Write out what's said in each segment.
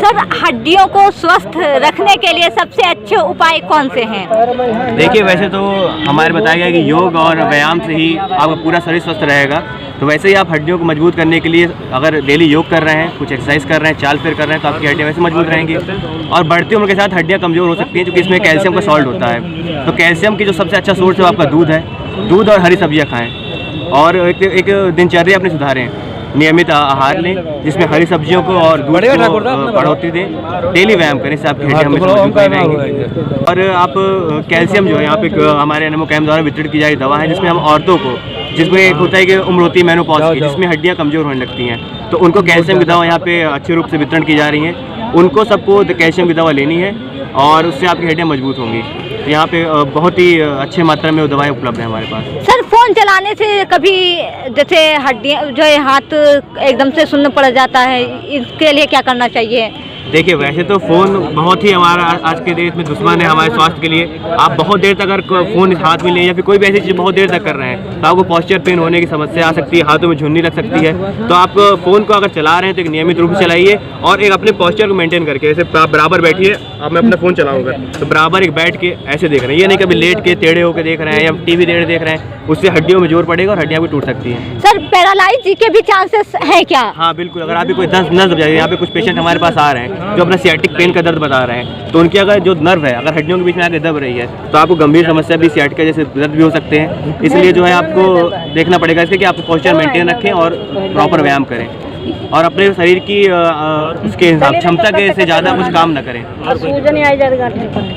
Sir, हड्डियों को स्वस्थ रखने के लिए सबसे अच्छे उपाय कौन से हैं? देखिए, वैसे तो हमारे बताया गया कि योग और व्यायाम से ही आपका पूरा शरीर स्वस्थ रहेगा। तो वैसे ही आप हड्डियों को मजबूत करने के लिए अगर डेली योग कर रहे हैं, कुछ एक्सरसाइज कर रहे हैं, चाल फिर कर रहे हैं, तो आपकी हड्डियाँ वैसे मजबूत रहेंगी। और बढ़ती उम्र के साथ हड्डियाँ कमज़ोर हो सकती हैं, क्योंकि इसमें कैल्शियम का सॉल्ट होता है। तो कैल्शियम की जो सबसे अच्छा सोर्स है वो आपका दूध है। दूध और हरी सब्जियाँ खाएँ और एक दिनचर्या अपनी सुधारें। नियमित आहार लें जिसमें हरी सब्जियों को और दूध को बढ़ोतरी दें। डेली व्यायाम करें, इससे आपकी हड्डियाँ हमेशा मजबूत रहेंगी। और आप कैल्शियम जो है यहाँ पे हमारे एनएमओ कैम्प द्वारा वितरित की जा रही दवा है, जिसमें हम औरतों को, जिसमें एक होता है कि उम्र होती है मेनोपॉज की, जिसमें हड्डियाँ कमज़ोर होने लगती हैं, तो उनको कैल्शियम की दवा यहाँ पे अच्छे रूप से वितरण की जा रही है। उनको सबको कैल्शियम की दवा लेनी है और उससे आपकी हड्डियाँ मजबूत होंगी। तो यहाँ पे बहुत ही अच्छे मात्रा में वो दवाएँ उपलब्ध हैं हमारे पास। सर, फोन चलाने से कभी जैसे हड्डियाँ जो है हाथ एकदम से सुन्न पड़ जाता है, इसके लिए क्या करना चाहिए? देखिए, वैसे तो फ़ोन बहुत ही हमारा आज के देश में दुश्मन है हमारे स्वास्थ्य के लिए। आप बहुत देर तक अगर फ़ोन हाथ में लें या फिर कोई भी ऐसी चीज़ बहुत देर तक कर रहे हैं तो आपको पॉस्चर पेन होने की समस्या आ सकती है, हाथों में झुर्री लग सकती है। तो आप फ़ोन को अगर चला रहे हैं तो एक नियमित रूप से चलाइए और एक अपने पॉस्चर को मेंटेन करके, जैसे आप बराबर बैठिए। अब मैं अपना फ़ोन चलाऊँगा तो बराबर एक बैठ के ऐसे देख रहे हैं, ये नहीं कभी लेट के टेढ़े होकर देख रहे हैं या टीवी देख रहे हैं, उससे हड्डियों में जोर पड़ेगा और हड्डियाँ भी टूट सकती हैं। सर, पैरालाइज के भी चांसेस हैं क्या? हाँ बिल्कुल, अगर आपकी कोई नस दब जाए, यहाँ पे कुछ पेशेंट हमारे पास आ रहे हैं जो अपना सियाटिक पेन का दर्द बता रहे हैं, तो उनकी अगर जो नर्व है अगर हड्डियों के बीच में आके दब रही है तो आपको गंभीर समस्या भी सियाटिका जैसे दर्द भी हो सकते हैं। इसलिए जो है आपको देखना पड़ेगा इसके कि आप पोस्चर मेंटेन रखें और प्रॉपर व्यायाम करें और अपने शरीर की उसके हिसाब क्षमता के से ज़्यादा कुछ काम न करें।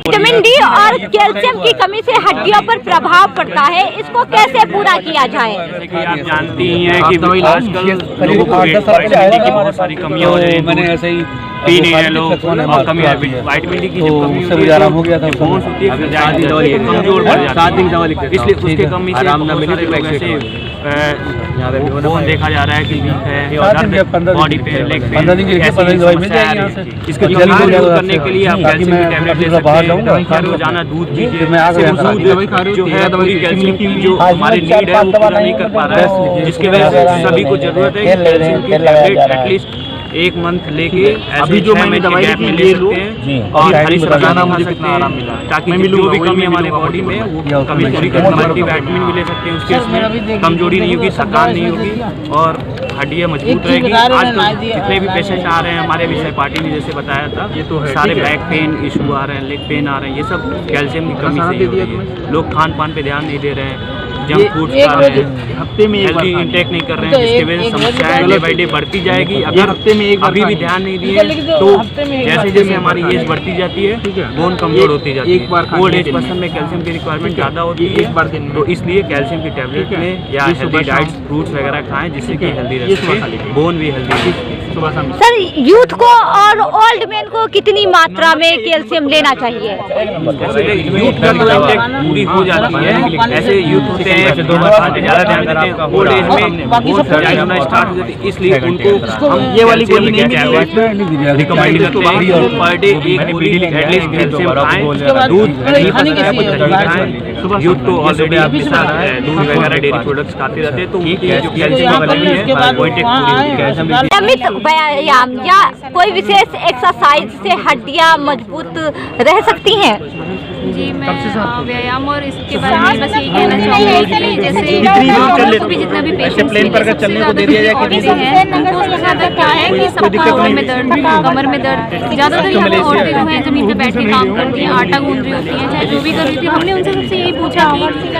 विटामिन डी और कैल्शियम की कमी से हड्डियों पर प्रभाव पड़ता है, इसको कैसे पूरा किया जाए? जैसे कि आप जानती ही हैं कि आजकल लोगों को विटामिन डी की बहुत सारी कमियां हो रही हैं। मैंने ऐसे ही पी नहीं है लोग और कमी है विटामिन डी की जो कमी हो गया था, बोन्स होती है कमजोर पड़ जाती है। 7 दिन दवा लिखते हैं, इसलिए उसकी कमी से आराम न मिले तो ऐसे बोन देखा जा रहा है कि वीक है और दर्द बॉडी पे, लेग पे, इसको जल्दी दूर करने के लिए आप कैल्शियम की टैबलेट ले सकते हैं। रोजाना दूध पीजिए, दूध जो है पूरी कैल्शियम की जो हमारे नीड है वो पूरा नहीं कर पा रहा है, जिसकी वजह से सभी को जरूरत है कि कैल्शियम की टैबलेट एटलीस्ट 1 मंथ लेके अभी जो मैंने दवाई ले सकते हैं और हरी सब्जियां मुझे कितना आराम मिला है, ताकि जो भी कमी हमारे बॉडी में वो कमी पूरी कर सकती है। विटामिन भी ले सकते हैं, उसके इसमें कमजोरी नहीं होगी, थकान नहीं होगी और हड्डियां मजबूत रहेगी। आजकल जितने भी पेशेंट आ रहे हैं हमारे विषय पार्टी ने जैसे बताया था, ये तो सारे बैक पेन इशू आ रहे हैं, लेग पेन आ रहे हैं, ये सब कैल्शियम की कमी से ही हो रही है। लोग खान पान पे ध्यान नहीं दे रहे हैं, जंक फूड खा रहे हैं, हफ्ते में हेल्दी इंटेक नहीं कर रहे हैं, जिसकी वजह से समस्याएं डे बाई डे बढ़ती जाएगी। अगर हफ्ते में अभी भी ध्यान नहीं दिए तो जैसे जैसे हमारी एज बढ़ती जाती है बोन कमजोर होती जाती है। ओल्ड एज पर्सन में कैल्शियम की रिक्वायरमेंट ज़्यादा होती है, तो इसलिए कैल्शियम की टैबलेट लें या हेल्दी डाइट फ्रूट्स वगैरह खाएं जिससे कि हेल्दी रहे, बोन भी हेल्दी रहे। सर, यूथ को और ओल्ड मैन को कितनी मात्रा में कैल्शियम लेना चाहिए? यूथ का तो इंटेक पूरी हो जाती है, ऐसे यूथ होते हैं ऐसे 2 साल से ज़्यादा ध्यान देते हैं, ओल्ड एज में बहुत फ्रजाइल होना स्टार्ट हो जाती है, इसलिए उनको हम ये वाली गोली नहीं रिकमेंड करते हैं कि पर डे 1 गोली एटलीस्ट कैल्शियम खाएं। दूध नहीं पसंद है कुछ दही खाएं। यूथ तो ऑलरेडी आपके साथ दूध वगैरह डेयरी प्रोडक्ट्स खाते रहते हैं, तो उनकी जो कैल्शियम की कमी है वो इंटेक पूरी होगी। व्यायाम या कोई विशेष एक्सरसाइज से हड्डियां मजबूत रह सकती हैं? जी, मैं व्यायाम और इसके बारे में बस ये कहना चाहूँगी कि जैसे को भी जितना भी पेशेंट्स उनको ज़्यादा क्या है कि सबका कमर में दर्द, कमर में दर्द ज़्यादातर यहाँ पे औरतें जो हैं ज़मीन पे बैठ के काम करती हैं, आटा गूंद रही होती हैं, चाहे जो भी कर रही थी। हमने उनसे सबसे यही पूछा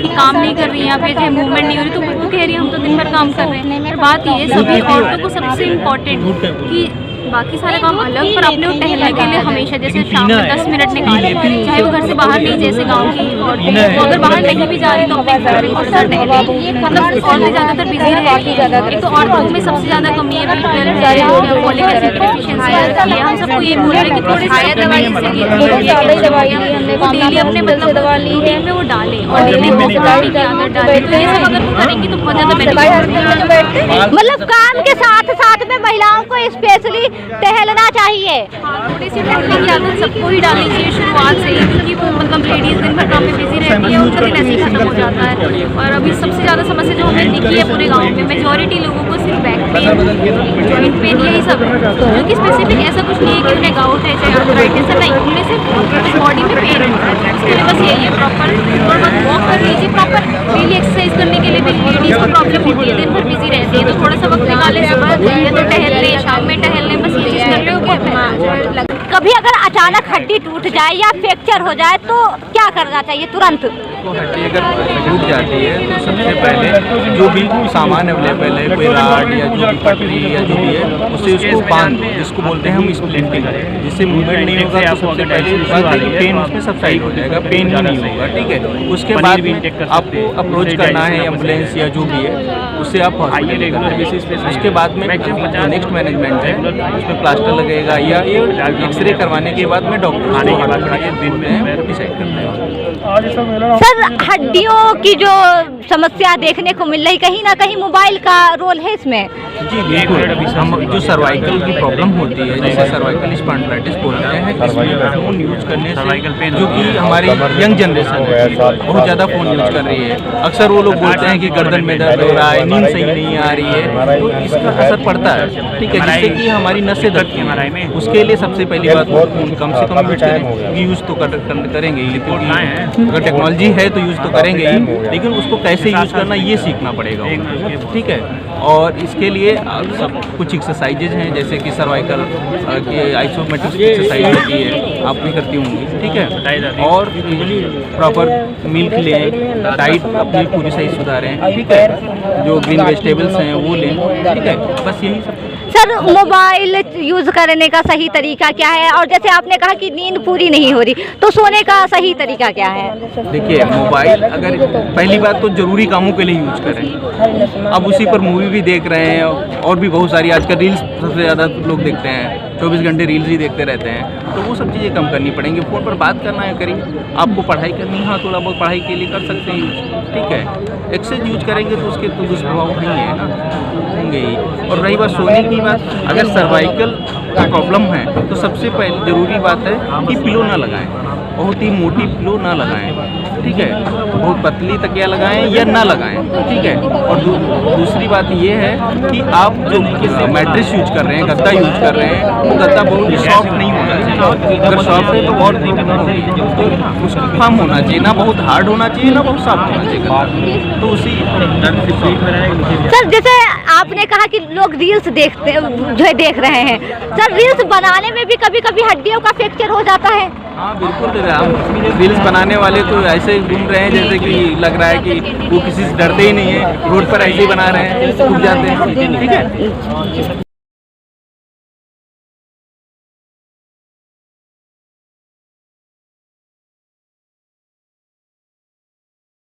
कि काम नहीं कर रही हैं या फिर चाहे मूवमेंट नहीं हो रही, तो वो कह रही है हम तो दिन भर काम कर रहे हैं। पर बात ये सभी औरतों को सबसे इम्पोर्टेंट कि बाकी सारे काम अलग, पर अपने टहलने के लिए हमेशा जैसे शाम में 10 मिनट निकाले, चाहे वो घर से बाहर नहीं, जैसे गांव की औरतें अगर बाहर नहीं भी जा रही तो अपने घर में थोड़ा टहले, मतलब और ज़्यादातर बिजी रहेगी। एक तो औरतों में सबसे ज़्यादा कमी है फॉलिक एसिड की डेफिशिएंसी। हम सबको ये बोल रहे हैं कि थोड़ी खाया दवाई डेली अपने मतलब रूटीन में वो डालें और डेली एक्सरसाइज की आदत डालें, तो ये सब अगर वो करेंगी तो बहुत ज़्यादा बेनिफिट। मतलब काम के साथ साथ में महिलाओं को स्पेशली टहलना चाहिए। थोड़ी सी टहलने की आदत सबको ही डालनी चाहिए शुरुआत से ही, क्योंकि वो मतलब लेडीज दिन भर काम में बिजी रहती है, उनका दिन ऐसे ही खत्म हो जाता है। और अभी सबसे ज़्यादा समस्या जो हमें दिखी है पूरे गाँव में, मेजॉरिटी लोगों को सिर्फ बैक पेन, जॉइंट पेन, यही सब है, जो कि स्पेसिफिक ऐसा कुछ नहीं है कि उन्हें गाउट है चाहे आर्थराइटिस है, नहीं, उन्हें सिर्फ बॉडी में पेन होता है। उसके लिए बस यही है प्रॉपर थोड़ा बहुत वॉक कर लीजिए, प्रॉपर डेली एक्सरसाइज करने के लिए भी लेडीज़ को प्रॉब्लम होती है, दिन भर बिजी रहती है, तो थोड़ा सा वक्त निकाले, सुबह या तो टहल लें, शाम में टहल लें, बस ये चीज़ कर रहे हो। कभी अगर अचानक हड्डी टूट जाए या फ्रैक्चर हो जाए तो क्या करना चाहिए तुरंत? तो हड्डी अगर टूट जाती है तो सबसे पहले जो भी सामान अवेलेबल है, कोई राड या जो भी पटरी या जो भी है, उससे उसको बांध दो, जिसको बोलते हैं हम स्प्लिंटिंग, जिससे मूवमेंट नहीं होगा। तो सबसे पहले बात है कि पेन उसमें सबसाइड हो जाएगा, पेन ही नहीं होगा, ठीक है। उसके बाद आपको अप्रोच करना है एम्बुलेंस या जो भी है, उससे आप हॉस्पिटल। उसके बाद में जो नेक्स्ट मैनेजमेंट है उसमें प्लास्टर लगेगा या एक्सरे करवाने के बाद में डॉक्टर दिन में डिसाइड करना है। सर, हड्डियों की जो समस्या देखने को मिल रही, कहीं ना कहीं मोबाइल का रोल है इसमें? जी बिल्कुल। हम जो सर्वाइकल की प्रॉब्लम होती है, जैसे सर्वाइकल स्पॉन्डिलाइटिस बोलते हैं, इसमें फ़ोन यूज़ करने से, जो कि हमारी यंग जनरेशन है बहुत ज़्यादा फ़ोन यूज़ कर रही है, अक्सर वो लोग बोलते हैं कि गर्दन में दर्द हो रहा है, नींद सही नहीं आ रही है, तो इसका असर पड़ता है, ठीक है, जिससे कि हमारी नसें दबती हैं। उसके लिए सबसे पहली बात फ़ोन कम से कम यूज़ करें। यूज़ तो करेंगे ही, लेकिन अगर टेक्नोलॉजी है तो यूज़ तो करेंगे ही, लेकिन उसको कैसे यूज़ करना ये सीखना पड़ेगा, ठीक है। और इसके लिए सब कुछ एक्सरसाइजेज हैं, जैसे कि सर्वाइकल के आइसोमेट्रिक एक्सरसाइज होती है, आप भी करती होंगी, ठीक है। और प्रॉपर मिल्क लें, डाइट अपनी पूरी सही सुधारें, ठीक है, जो ग्रीन वेजिटेबल्स हैं वो लें, ठीक है, बस यही सब। सर, मोबाइल यूज करने का सही तरीका क्या है? और जैसे आपने कहा कि नींद पूरी नहीं हो रही, तो सोने का सही तरीका क्या है? देखिए, मोबाइल अगर पहली बात तो ज़रूरी कामों के लिए यूज़ करें। अब उसी पर मूवी भी देख रहे हैं और भी बहुत सारी, आजकल रील्स सबसे ज़्यादा लोग देखते हैं, 24 घंटे रील्स ही देखते रहते हैं, तो वो सब चीज़ें कम करनी पड़ेंगी। फ़ोन पर बात करना है, करिए। आपको पढ़ाई करनी है, हाँ, थोड़ा बहुत पढ़ाई के लिए कर सकते हैं यूज, ठीक है। एक्सेस यूज करेंगे तो उसके तो दुष्प्रभाव नहीं है ना, होंगे ही। और रही बात सोने की बात, अगर सर्वाइकल की प्रॉब्लम है तो सबसे पहले ज़रूरी बात है कि पिलो ना लगाएं, बहुत ही मोटी पिलो ना लगाएं, ठीक है, बहुत पतली तकिया लगाएं या ना लगाएं, ठीक है। और दूसरी बात ये है कि आप जो मैट्रेस यूज कर रहे हैं, गद्दा यूज कर रहे हैं, वो गद्दा बहुत सॉफ्ट नहीं होना चाहिए। अगर सॉफ्ट है तो बहुत प्रॉब्लम होगी, तो उसका फर्म होना चाहिए, ना बहुत हार्ड होना चाहिए ना बहुत सॉफ्ट होना चाहिए, तो उसी सर, जैसे आपने कहा कि लोग रील्स देखते जो है देख रहे हैं, सर रील्स बनाने में भी कभी कभी हड्डियों का फ्रैक्चर हो जाता है? हाँ बिल्कुल, हम रील्स बनाने वाले तो ऐसे घूम रहे हैं जैसे कि लग रहा है कि वो किसी से डरते ही नहीं है, रोड पर ऐसे ही बना रहे हैं, टूट जाते हैं, ठीक है।